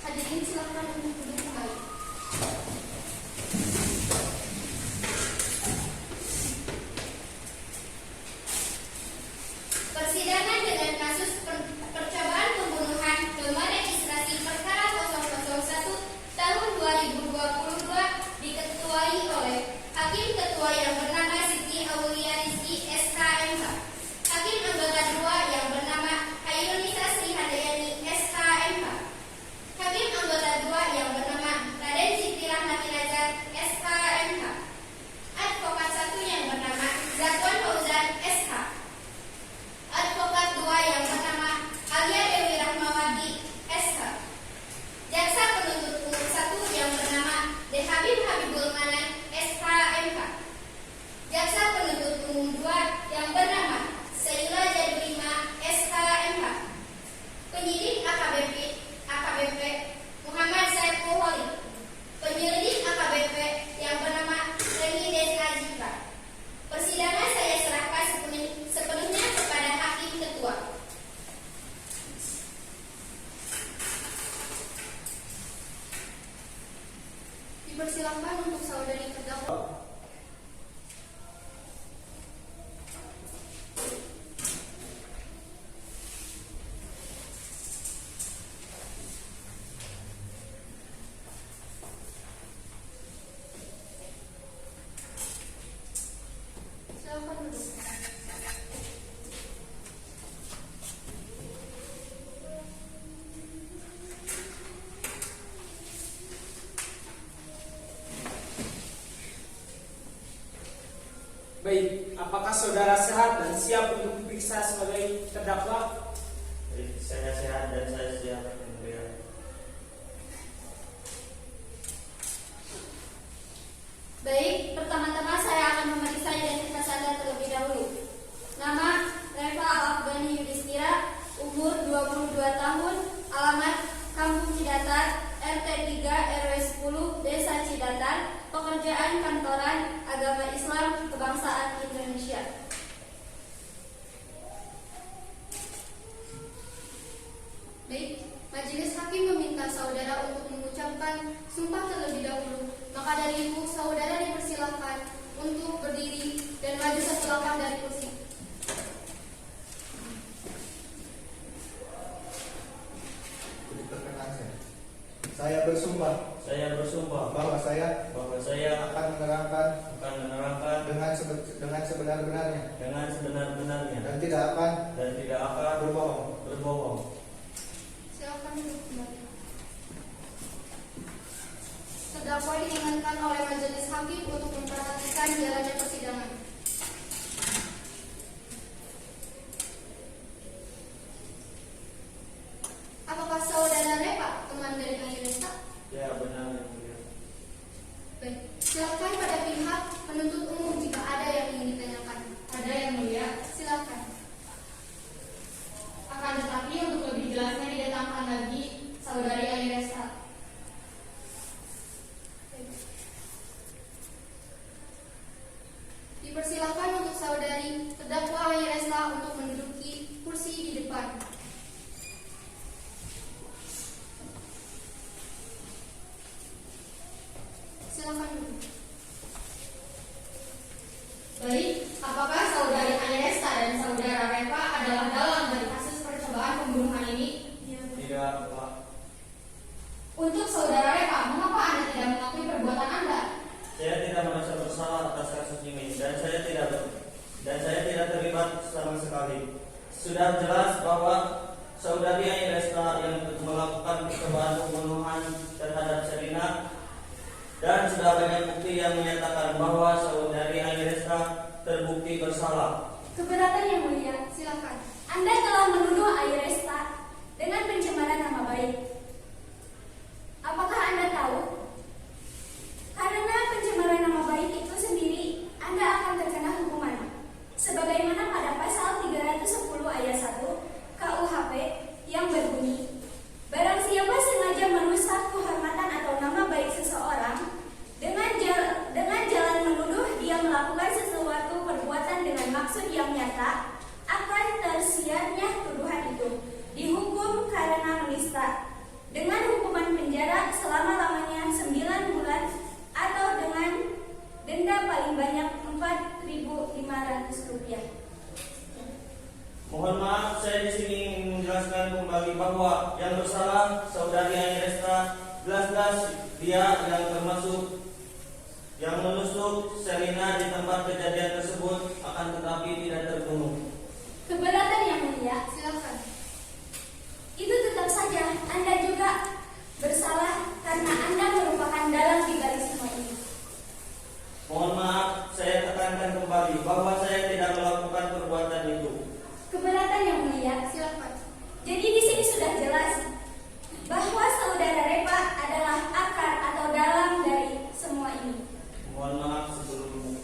Hadirin silakan untuk duduk kembali. Persidangan dengan kasus percobaan pembunuhan nomor registrasi perkara 001 tahun 2022 diketuai oleh Hakim Ketua yang bernama Siti Aulia Rizky SHMH, Hakim Anggota 2 yang bernama Hairunisa Sri Handayani SHMH, Hakim Anggota 2 yang bernama Raden Siti Rahmati Nazar SHMH, Advokat 1 yang bernama Zakwan Fauzan SH, Advokat 2 yang bernama Alia Dewi Rahmawati SH, Jaksa Penuntut Umum 1 yang bernama D. Habib Habibul Manan SHMH, Jaksa Penuntut Umum 2 yang bernama Saila Jadulima SHMH, Penyidik AKBP Muhammad Saiful Holi, Penyelidik AKBP yang bernama Reni Desa Jika. Persidangan saya serahkan sepenuhnya kepada Hakim Ketua. Dipersilakan untuk saudari terdakwa. Silakan duduk. Baik, apakah saudara sehat dan siap untuk diperiksa sebagai terdakwa? Saya sehat dan saya siap membela. Baik, pertama-tama saya akan memeriksa identitas Anda terlebih dahulu. Nama Reva Al-Afghani Yudhistira, umur 22 tahun, alamat Kampung Cidatar, RT 3 RW 10, Desa Cidatar, pekerjaan kantoran, agama Islam, kebangsaan Indonesia. Baik, majelis hakim meminta saudara untuk mengucapkan sumpah terlebih dahulu. Maka dari itu, saudara dipersilakan untuk berdiri dan maju satu langkah dari kursi. Saya bersumpah bahwa saya akan menerangkan dengan sebenar-benarnya dan tidak akan berbohong. Silakan duduk kembali. Terdakwa diingatkan oleh majelis hakim untuk memperhatikan jalannya persidangan. Apakah saudara Reva teman dari Ayuresta? Ya, benar yang mulia. Baik, silakan pada pihak penuntut umum jika ada yang ingin ditanyakan. Ada yang mulia, silakan. Akan tetapi untuk lebih jelasnya didatangkan lagi saudari Ayuresta. Dipersilakan untuk saudari terdakwa Ayuresta untuk menduduki kursi di depan. Silakan duduk. Baik, apakah saudari Ayuresta dan saudara Reva adalah dalang dari kasus percobaan pembunuhan ini? Tidak, Pak. Untuk saudara Reva, mengapa Anda tidak mengakui perbuatan Anda? Saya tidak merasa bersalah atas kasus ini dan saya tidak terlibat sama sekali. Sudah jelas bahwa saudari Ayuresta yang melakukan percobaan pembunuhan terhadap Serina, dan sudah banyak bukti yang menyatakan bahwa saudari Ayuresta terbukti bersalah. Keberatan yang mulia, silakan. Anda telah menuduh Ayuresta dengan pencemaran nama baik. Apakah Anda tahu? Karena pencemaran nama baik itu sendiri, Anda akan terkena hukuman. Sebagaimana pada pasal 310 ayat 1 KUHP yang berbunyi, barang siapa dia yang menusuk Selina di tempat kejadian tersebut, akan tetapi tidak terbunuh. Keberatan yang mulia, Silakan. itu tetap saja Anda juga bersalah karena Anda merupakan dalang di balik semua ini. Mohon maaf, saya tekankan kembali bahwa saya tidak melakukan perbuatan itu. Keberatan yang mulia, Silakan. jadi di sini sudah jelas bahwa saudara Repa adalah akar atau dalang dari semua ini. Mohon maaf sebelumnya.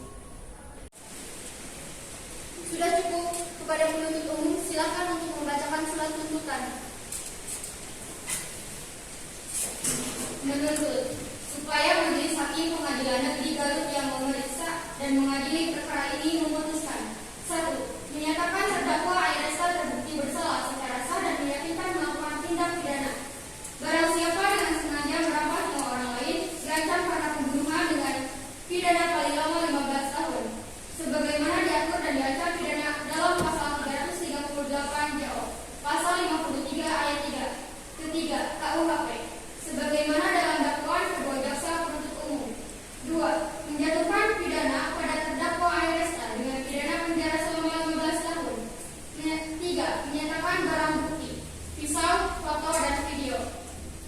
Sudah cukup. Kepada penuntut umum, silakan untuk membacakan surat tuntutan. Menuntut supaya Majelis Hakim Pengadilan Negeri Garut yang memeriksa dan mengadili perkara ini memutuskan: 1. Menyatakan terdakwa Airesta terbukti bersalah secara sah dan meyakinkan melakukan tindak pidana. Barang siapa dengan sengaja merampas nyawa orang lain terancam karena pembunuhan dengan pidana paling lama 15 tahun, sebagaimana diatur dan diancam pidana dalam pasal 338 JO, pasal 53 ayat 3, ketiga KUHP, sebagaimana dalam dakwaan kedua jaksa penuntut umum. 2. Menjatuhkan pidana pada terdakwa Airesta dengan pidana penjara selama 15 tahun. 3. Menyatakan barang bukti, pisau, foto, dan video.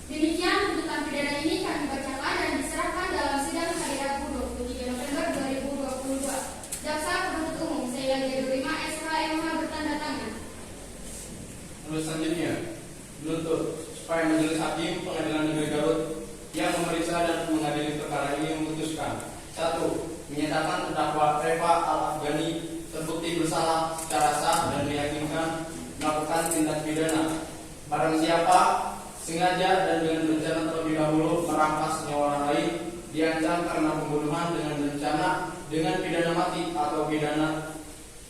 Demikian tuntutan pidana ini kami bacakan dan diserahkan dalam sidang hari Rabu 23 November 2022. Jaksa penuntut umum Seyadi Durima SHMH bertanda tangan. Selanjutnya, menuntut supaya Majelis Hakim Pengadilan Negeri Garut yang memeriksa dan mengadili perkara ini memutuskan: 1. Menyatakan terdakwa Reva Al-Afghani terbukti bersalah secara sah dan meyakinkan melakukan tindak pidana. Barang siapa sengaja dan dengan berencana terlebih dahulu merampas nyawa orang lain, diancam karena pembunuhan dengan berencana dengan pidana mati atau pidana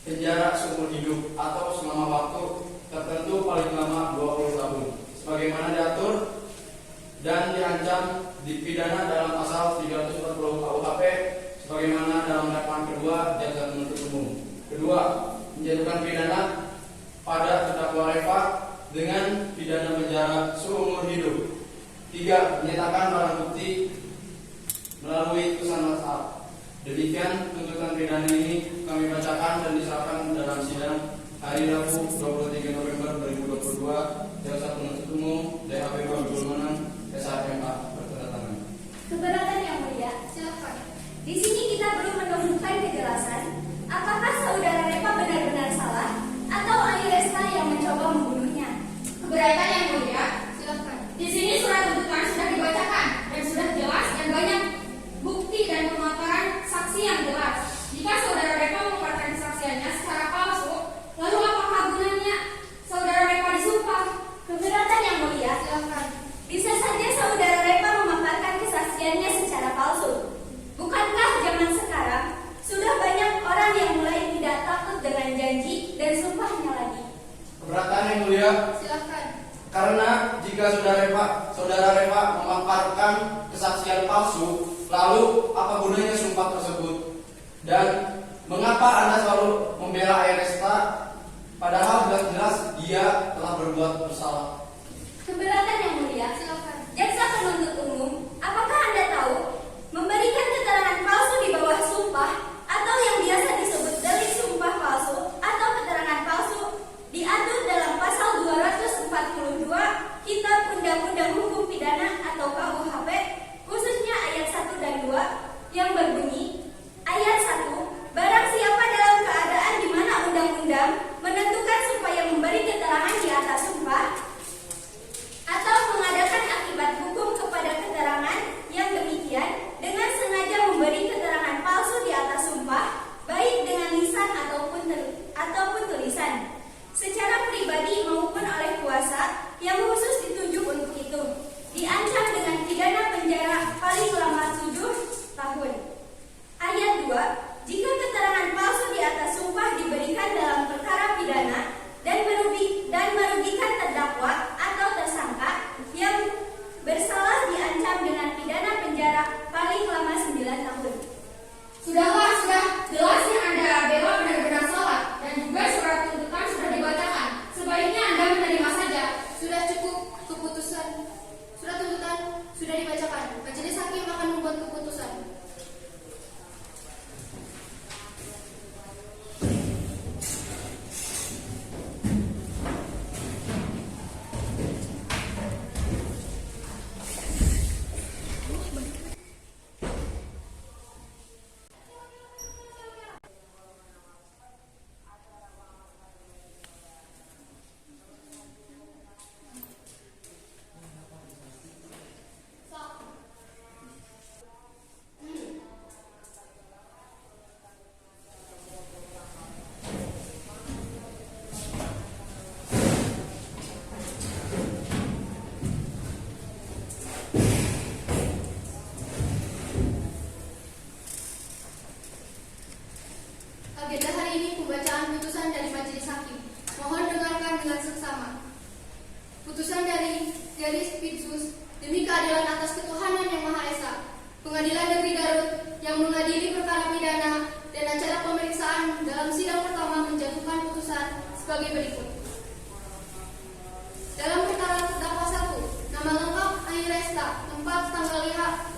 penjara seumur hidup atau selama waktu tertentu paling lama 20 tahun, sebagaimana diatur dan diancam dipidana dalam pasal 340 KUHP, sebagaimana dalam dakwaan kedua jaksa penuntut umum. Kedua, menjatuhkan pidana pada terdakwa Reva dengan pidana penjara seumur hidup. 3. Menyatakan barang bukti melalui pesan WhatsApp. Demikian tuntutan pidana ini kami bacakan dan diserahkan dalam sidang hari Rabu 23 November 2022. Jaksa penuntut umum DHP Abdul Manan SHMH bertanda tangan. Keberatan yang mulia, Silakan. di sini kita belum menemukan kejelasan apakah saudara Repa benar-benar salah atau Airesta yang mencoba membunuhnya. Keberatan yang mulia, silakan. Di sini surat tuntutan sudah dibacakan dan sudah jelas dan banyak bukti dan pemaparan saksi yang jelas. Jika saudara Repa mengeluarkan kesaksiannya secara palsu, lalu apakah gunanya saudara Repa disumpah? Keberatan yang mulia, Silakan. bisa saja saudara Repa memaparkan kesaksiannya secara palsu. Bukankah zaman sekarang sudah banyak orang yang mulai tidak takut dengan janji dan sumpahnya lagi? Keberatan yang mulia, Silakan. karena jika saudara Reva memaparkan kesaksian palsu, lalu apa gunanya sumpah tersebut? Dan mengapa Anda selalu membela Airesta padahal jelas-jelas dia telah berbuat bersalah? Keberatan yang mulia, Silakan. jaksa penuntut umum, apakah Anda tahu memberikan keterangan palsu di bawah sumpah atau yang biasa disebut delik sumpah palsu atau keterangan palsu diatur dalam pasal 242 Kitab Undang-Undang Hukum Pidana atau KUHP, khususnya ayat 1 dan 2 yang berbunyi: ayat 1, barang siapa dalam keadaan di mana undang-undang menentukan supaya memberi keterangan di atas sumpah atau mengadakan akibat hukum kepada keterangan yang demikian dengan sengaja memberi keterangan palsu di atas sumpah, baik dengan lisan ataupun tulisan, secara pribadi maupun oleh kuasa yang khusus ditunjuk untuk itu, diancam dengan pidana penjara paling lama 7 tahun. Ayat 2, jika keterangan palsu di atas sumpah diberikan dalam perkara pidana dan merugikan terdakwa atau tersangka yang bersalah, diancam dengan pidana penjara paling lama 9 tahun. Sudahlah, sudah jelas yang Anda bela benar-benar salah dan juga surat tuntutan sudah dibacakan. Sebaiknya Anda menerima saja. Sudah cukup keputusan. Surat tuntutan sudah dibacakan. berjalan atas ketuhanan yang Maha Esa. Pengadilan Negeri Garut yang mengadili perkara pidana dan acara pemeriksaan dalam sidang pertama menjatuhkan putusan sebagai berikut. Dalam perkara terdakwa 1, nama lengkap Ayu Resta, tempat tanggal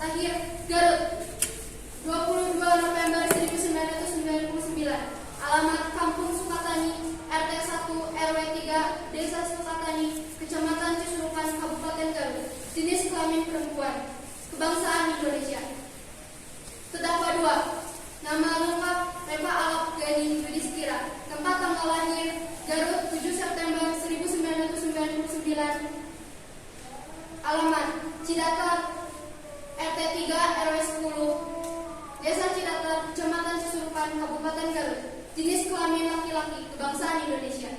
lahir Garut, 22 November 1999, alamat Kampung Sukatani, RT 1 RW 3, Desa Sukatani, Kecamatan Cisurupan, Kabupaten Garut, jenis kelamin perempuan, kebangsaan Indonesia. Terdakwa 2, nama lengkap Reva Alap Gani Yudhistira, tempat tanggal lahir Garut 7 September 1999, alamat Cidatat RT 3 RW 10, Desa Cidatat, Kecamatan Cisurupan, Kabupaten Garut, jenis kelamin laki-laki, kebangsaan Indonesia.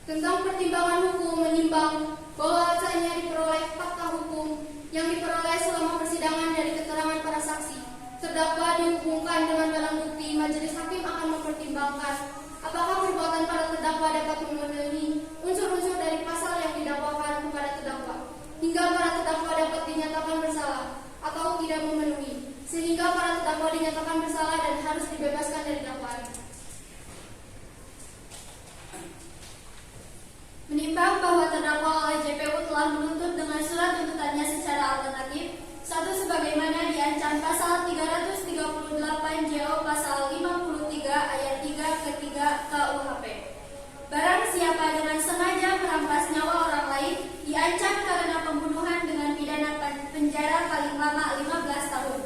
Tentang pertimbangan hukum menimbang bahwa adanya diperoleh fakta hukum yang diperoleh selama persidangan dari keterangan para saksi, terdakwa dihubungkan dengan barang bukti, majelis hakim akan mempertimbangkan apakah perbuatan para terdakwa dapat memenuhi unsur-unsur dari pasal yang didakwakan kepada terdakwa, hingga para terdakwa dapat dinyatakan bersalah atau tidak memenuhi, sehingga para terdakwa dinyatakan bersalah dan harus dibebaskan dari dakwaan. Menimbang bahwa terdakwa oleh JPU telah menuntut dengan surat tuntutannya secara alternatif, 1. Sebagaimana diancam pasal 338 JO pasal 53 ayat 3 ke 3 KUHP. Barang siapa dengan sengaja merampas nyawa orang lain diancam karena pembunuhan dengan pidana penjara paling lama 15 tahun.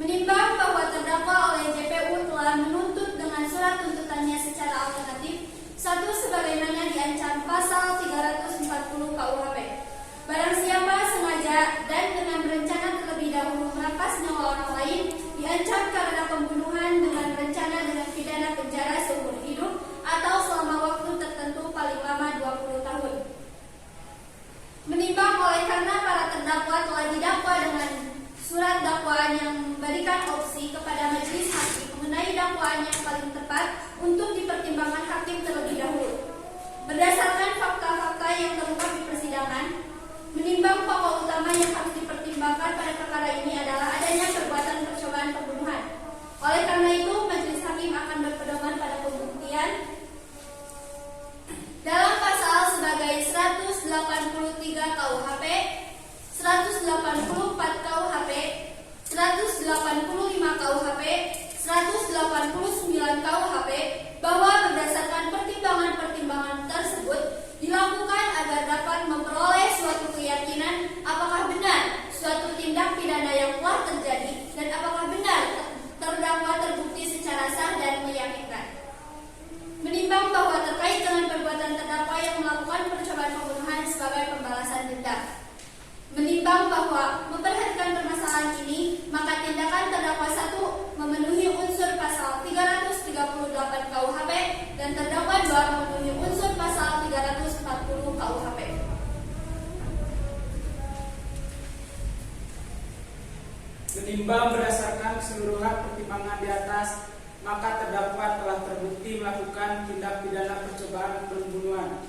Menimbang bahwa terdakwa oleh JPU telah menuntut dengan surat tuntutannya secara alternatif, 1. Sebagaimana diancam pasal 340 KUHP. Barang siapa sengaja dan dengan berencana terlebih dahulu merampas nyawa orang lain diancam karena pembunuhan dengan rencana dengan pidana penjara seumur hidup atau selama waktu tertentu paling lama 20 tahun. Menimbang oleh karena para terdakwa telah didakwa dengan surat dakwaan yang memberikan opsi kepada majelis hakim mengenai dakwaan yang paling tepat untuk dipertimbangkan hakim terlebih dahulu. Berdasarkan fakta-fakta yang terungkap di persidangan, menimbang pokok utama yang harus dipertimbangkan pada perkara ini adalah adanya perbuatan percobaan pembunuhan. Oleh karena itu, majelis hakim akan berpedoman pada pembuktian dalam pasal sebagai 183 KUHP, 184 KUHP, 185 KUHP, 189 KUHP bahwa berdasarkan pertimbangan-pertimbangan tersebut dilakukan agar dapat memperoleh suatu keyakinan apakah benar suatu tindak pidana yang telah terjadi dan apakah benar terdakwa terbukti secara sah dan meyakinkan. Menimbang bahwa terkait dengan perbuatan terdakwa yang melakukan percobaan pembunuhan sebagai pembalasan dendam. Menimbang bahwa memperhatikan permasalahan ini, maka tindakan terdakwa 1 memenuhi unsur pasal 338 KUHP dan terdakwa 2 memenuhi unsur pasal 340 KUHP. Menimbang berdasarkan keseluruhan pertimbangan di atas, maka terdakwa telah terbukti melakukan tindak pidana percobaan pembunuhan.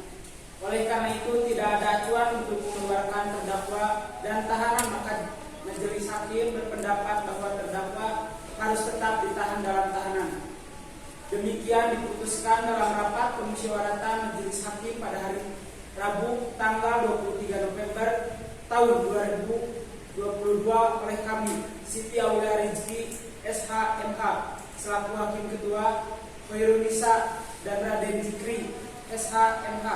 Oleh karena itu, tidak ada acuan untuk mengeluarkan terdakwa dan tahanan, maka majelis hakim berpendapat bahwa terdakwa harus tetap ditahan dalam tahanan. Demikian diputuskan dalam rapat pemusyawaratan majelis hakim pada hari Rabu tanggal 23 November tahun 2022 oleh kami, Siti Aulia Rizki SHMH selaku hakim ketua, Khairunisa dan Raden Zikri SHMH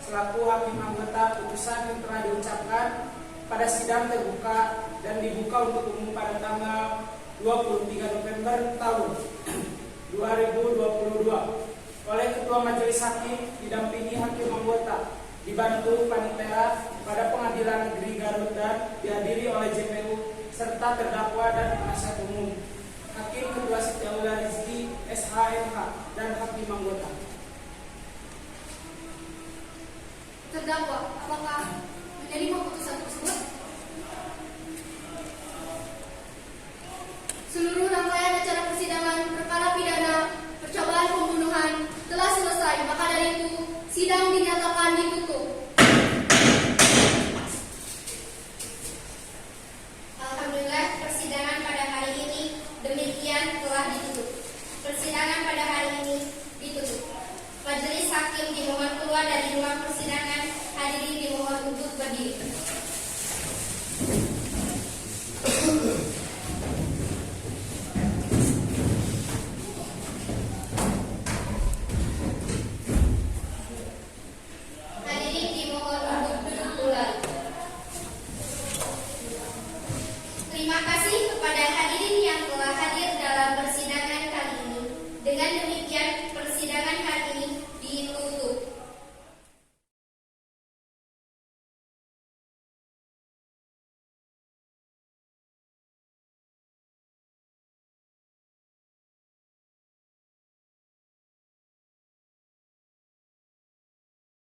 selaku hakim anggota. Putusan yang telah diucapkan pada sidang terbuka dan dibuka untuk umum pada tanggal 23 November tahun 2022 oleh Ketua Majelis Hakim didampingi hakim anggota, dibantu panitia pada Pengadilan Negeri Garut dan dihadiri oleh JPU serta terdakwa dan penasihat umum, Hakim Ketua Siti Aulia Rizki SHMH dan hakim anggota. Terdakwa apakah menerima putusan